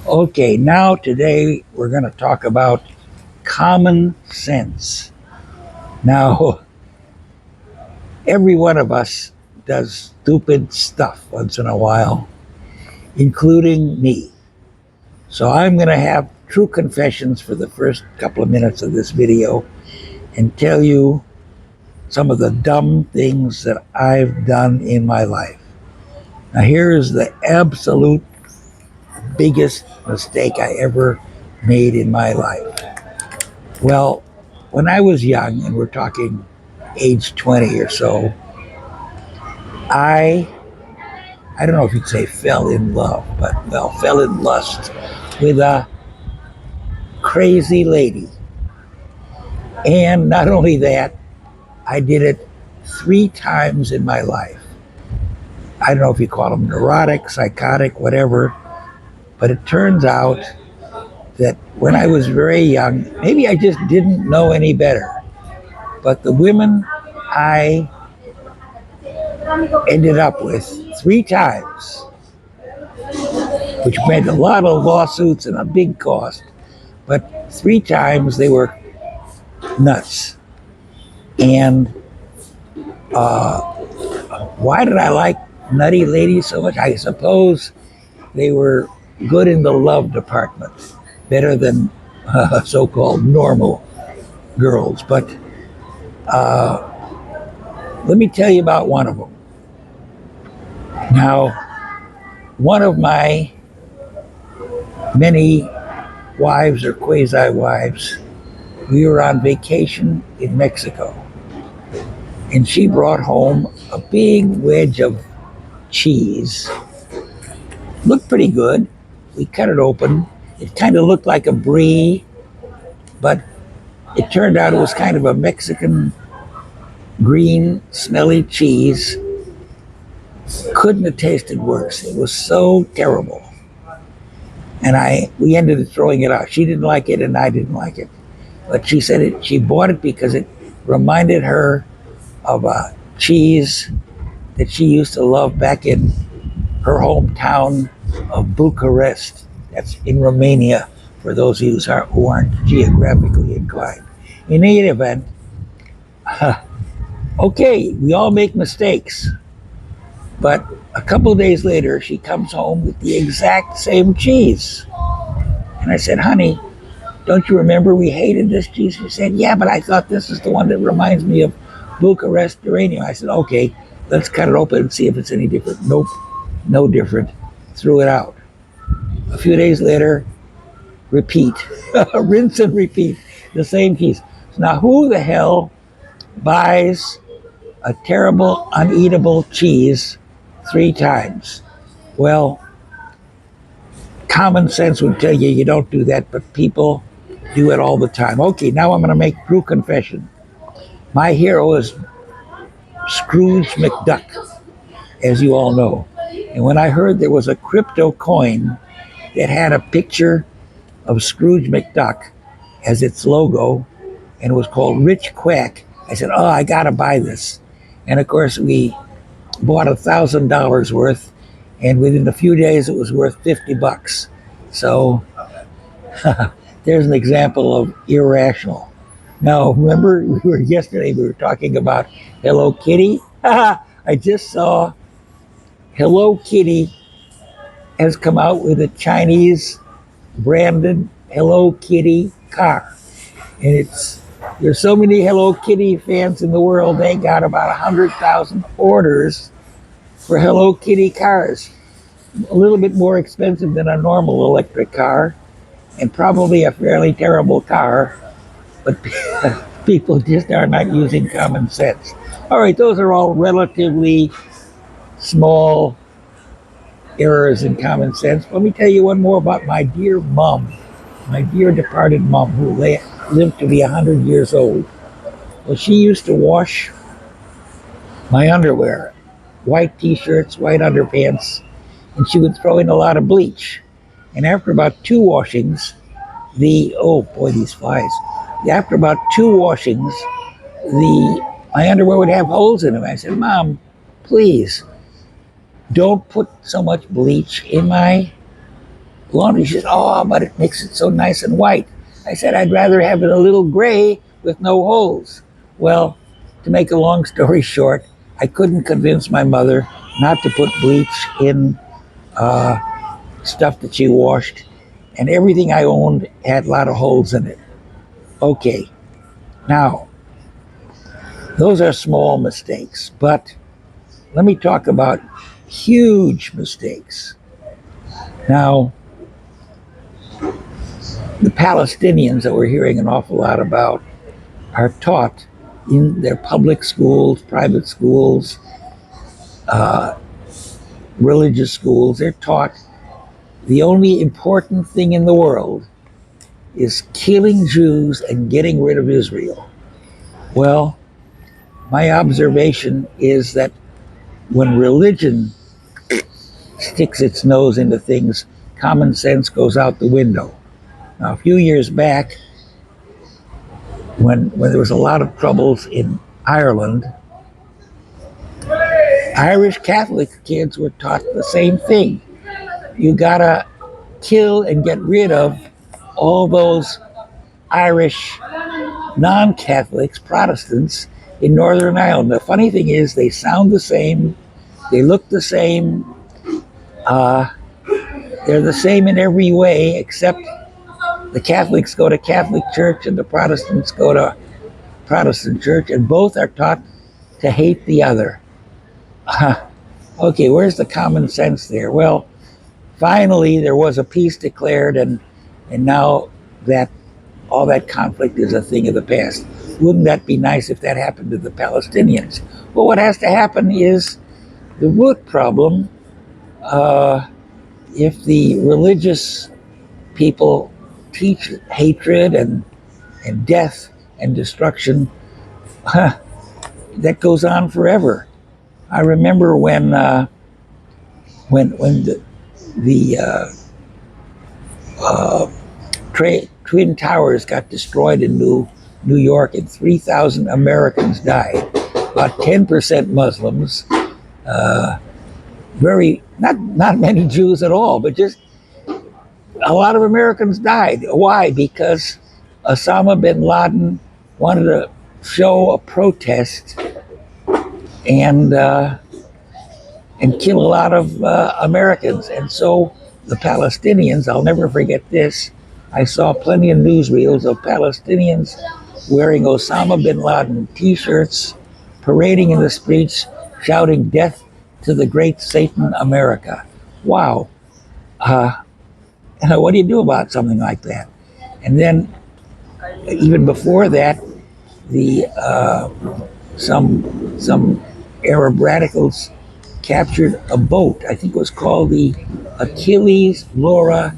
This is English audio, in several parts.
Okay, now today we're going to talk about common sense. Now, every one of us does stupid stuff once in a while, including me. So I'm going to have true confessions for the first couple of minutes of this video and tell you some of the dumb things that I've done in my life. Now, here is the absolute biggest mistake I ever made in my life. Well, when I was young, and we're talking age 20 or so, I I don't know if you'd say fell in love, but well, fell in lust with a crazy lady. And not only that, I did it 3 times in my life. I don't know if you call them neurotic, psychotic, whatever, but it turns out that when I was very young, maybe I just didn't know any better. But the women I ended up with 3 times, which meant a lot of lawsuits and a big cost, but 3 times they were nuts. And why did I like nutty ladies so much? I suppose they were good in the love department, better than so-called normal girls. But let me tell you about one of them. Now, one of my many wives or quasi-wives, we were on vacation in Mexico, and she brought home a big wedge of cheese. Looked pretty good. We cut it open. It kind of looked like a brie, but it turned out it was kind of a Mexican green, smelly cheese. Couldn't have tasted worse. It was so terrible. And we ended up throwing it out. She didn't like it and I didn't like it. But she said she bought it because it reminded her of a cheese that she used to love back in her hometown of Bucharest. That's in Romania, for those of you who aren't geographically inclined. In any event, okay, we all make mistakes. But a couple of days later, she comes home with the exact same cheese. And I said, honey, don't you remember we hated this cheese? She said, yeah, but I thought this is the one that reminds me of Bucharest, Romania. I said, okay, let's cut it open and see if it's any different. Nope, no different. Threw it out. A few days later, repeat, rinse and repeat, the same cheese. Now, who the hell buys a terrible, uneatable cheese 3 times? Well, common sense would tell you you don't do that, but people do it all the time. Okay, now I'm going to make true confession. My hero is Scrooge McDuck, as you all know. And when I heard there was a crypto coin that had a picture of Scrooge McDuck as its logo and it was called Rich Quack, I said, oh, I got to buy this. And of course, we bought $1,000 worth, and within a few days, it was worth $50. So there's an example of irrational. Now, remember, yesterday we were talking about Hello Kitty. I just saw Hello Kitty has come out with a Chinese branded Hello Kitty car, and there's so many Hello Kitty fans in the world. They got about 100,000 orders for Hello Kitty cars. A little bit more expensive than a normal electric car, and probably a fairly terrible car, but people just are not using common sense. All right, those are all relatively small errors in common sense. Let me tell you one more about my dear mom, my dear departed mom, who lived to be 100 years old. Well, she used to wash my underwear, white t-shirts, white underpants, and she would throw in a lot of bleach. And after about 2 washings, oh boy, these flies. After about 2 washings, my underwear would have holes in them. I said, Mom, please don't put so much bleach in my laundry. She said, oh, but it makes it so nice and white. I said, I'd rather have it a little gray with no holes. Well, to make a long story short, I couldn't convince my mother not to put bleach in stuff that she washed, and everything I owned had a lot of holes in it. Okay, now, those are small mistakes, but let me talk about huge mistakes. Now, the Palestinians that we're hearing an awful lot about are taught in their public schools, private schools, religious schools. They're taught the only important thing in the world is killing Jews and getting rid of Israel. Well, my observation is that when religion sticks its nose into things, common sense goes out the window. Now, a few years back, when there was a lot of troubles in Ireland, Irish Catholic kids were taught the same thing. You gotta kill and get rid of all those Irish non-Catholics, Protestants in Northern Ireland. The funny thing is, they sound the same, they look the same, uh, they're the same in every way, except the Catholics go to Catholic church and the Protestants go to Protestant church, and both are taught to hate the other. Okay, where's the common sense there? Well, finally there was a peace declared, and now that all that conflict is a thing of the past. Wouldn't that be nice if that happened to the Palestinians? Well, what has to happen is the root problem. If the religious people teach hatred and death and destruction, that goes on forever. I remember when the Twin Towers got destroyed in New York and 3,000 Americans died. About 10% Muslims, very not many Jews at all, but just a lot of Americans died. Why? Because Osama bin Laden wanted to show a protest and kill a lot of Americans. And so the Palestinians, I'll never forget this. I saw plenty of newsreels of Palestinians wearing Osama bin Laden T-shirts, parading in the streets, shouting "Death to the Great Satan America." Wow. What do you do about something like that? And then, even before that, the some Arab radicals captured a boat. I think it was called the Achilles Laura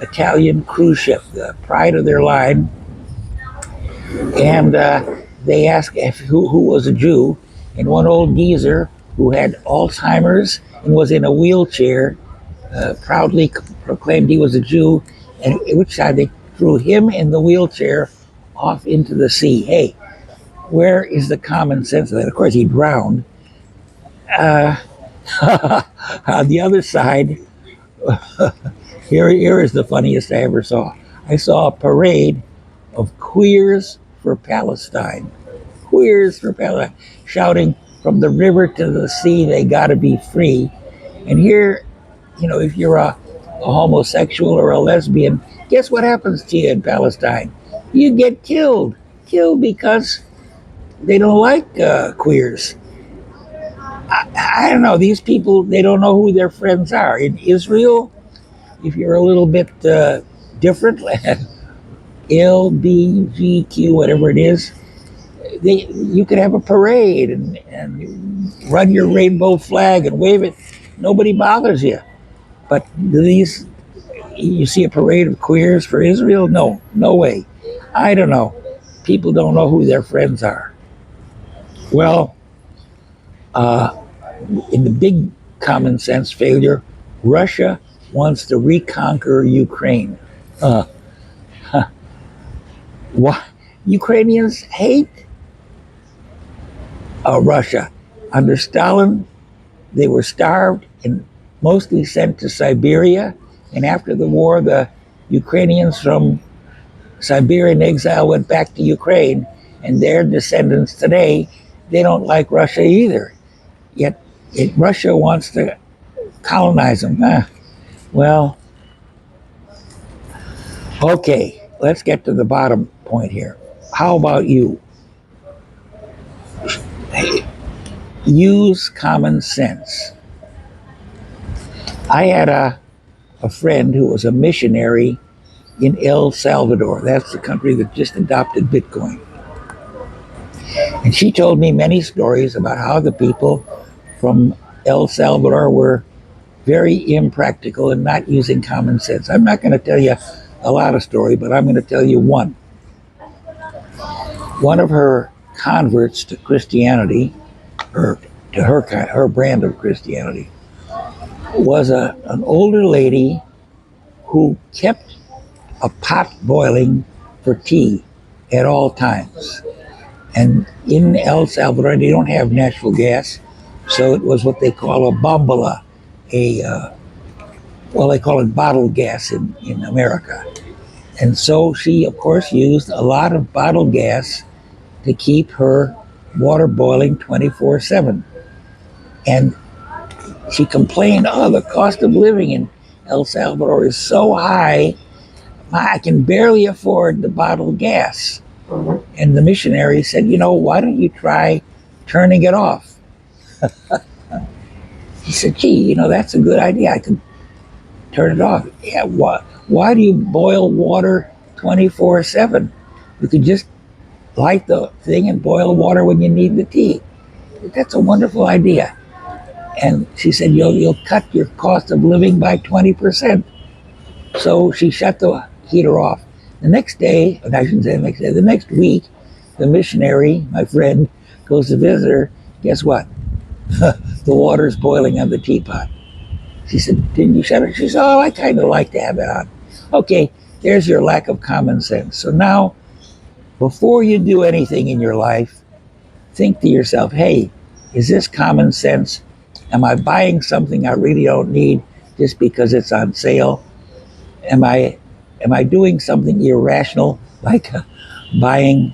Italian cruise ship, the pride of their line. And they asked who was a Jew, and one old geezer who had Alzheimer's and was in a wheelchair proudly proclaimed he was a Jew, and at which time they threw him in the wheelchair off into the sea. Hey, where is the common sense of that? Of course, he drowned. On the other side, here is the funniest I ever saw. I saw a parade of queers for Palestine. Queers for Palestine, shouting from the river to the sea, they gotta be free. And here, if you're a homosexual or a lesbian, guess what happens to you in Palestine? You get killed. Killed because they don't like queers. I don't know. These people, they don't know who their friends are. In Israel, if you're a little bit different, LBGQ, whatever it is, you could have a parade and run your rainbow flag and wave it. Nobody bothers you. But you see a parade of queers for Israel? No, no way. I don't know. People don't know who their friends are. Well, in the big common sense failure, Russia wants to reconquer Ukraine. What? Ukrainians hate Russia. Under Stalin, they were starved and mostly sent to Siberia, And after the war, the Ukrainians from Siberian exile went back to Ukraine, and their descendants today, they don't like Russia either. Yet Russia wants to colonize them. Well, okay, let's get to the bottom point here. How about you? Use common sense. I had a friend who was a missionary in El Salvador. That's the country that just adopted Bitcoin. And she told me many stories about how the people from El Salvador were very impractical and not using common sense. I'm not going to tell you a lot of story, but I'm going to tell you one. One of her converts to Christianity, or to her brand of Christianity, was an older lady who kept a pot boiling for tea at all times. And in El Salvador, they don't have natural gas, so it was what they call a bombala, well, they call it bottled gas in America. And so she, of course, used a lot of bottled gas to keep her water boiling 24/7. And she complained, oh, the cost of living in El Salvador is so high, I can barely afford the bottled gas. And the missionary said, why don't you try turning it off? He said, gee, that's a good idea. I could turn it off. Yeah, why do you boil water 24/7? You could just light the thing and boil water when you need the tea. That's a wonderful idea. And she said, you'll cut your cost of living by 20%. So she shut the heater off. The next day, I shouldn't say the next day, the next week, the missionary, my friend, goes to visit her. Guess what? The water's boiling on the teapot. She said, didn't you shut it? She said, oh, I kind of like to have it on. Okay, there's your lack of common sense. So now, before you do anything in your life, think to yourself, hey, is this common sense? Am I buying something I really don't need just because it's on sale? Am I doing something irrational, like buying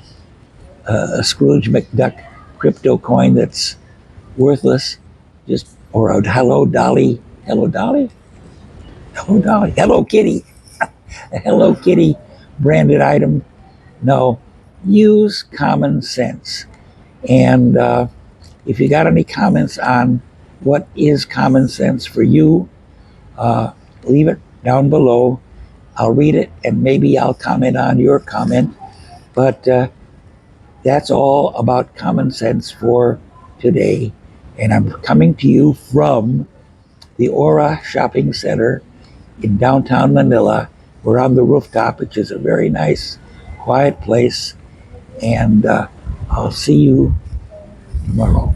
a Scrooge McDuck crypto coin that's worthless, or a Hello Dolly, Hello Kitty, a Hello Kitty branded item? No, use common sense. And if you got any comments on what is common sense for you, leave it down below. I'll read it and maybe I'll comment on your comment. But that's all about common sense for today. And I'm coming to you from the Aura Shopping Center in downtown Manila. We're on the rooftop, which is a very nice, quiet place. And I'll see you tomorrow.